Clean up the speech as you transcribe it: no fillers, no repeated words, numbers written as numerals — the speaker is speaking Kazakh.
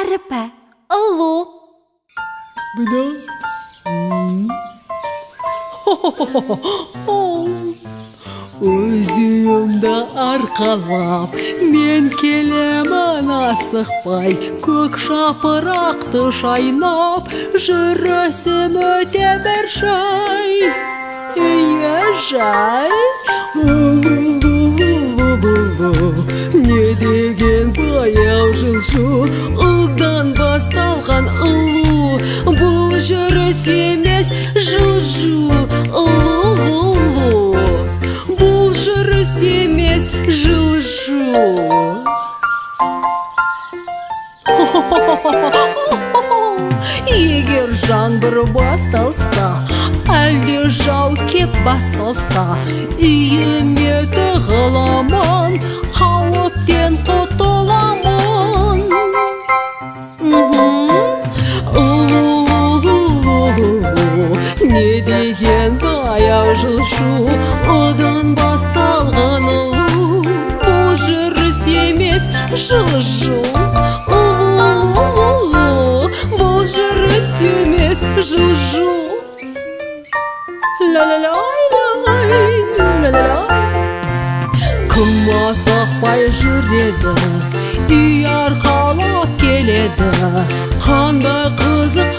әрпі ұлу. Бұда? Өзімді арқалап, мен келемін асықпай, көк шапырақты шайнап, жүрісім өте бір жай. Жай? Не деген баяу жылжу, ұлдан басталған ұлу, бұл жүріс емес жылжу. Ұлу, бұл жүріс емес жылжу. Егер жаңбыр басталса, әлде жау кеп басылса, үйіме тығыламын, қауіптен құтыламын. Не деген баяу жылжу, одан басталған ұлу, бұл жүріс емес жылжу. Бұл жүріс емес жылжу. Кім асықпай жүреді, үй арқалап келеді, қандай қызық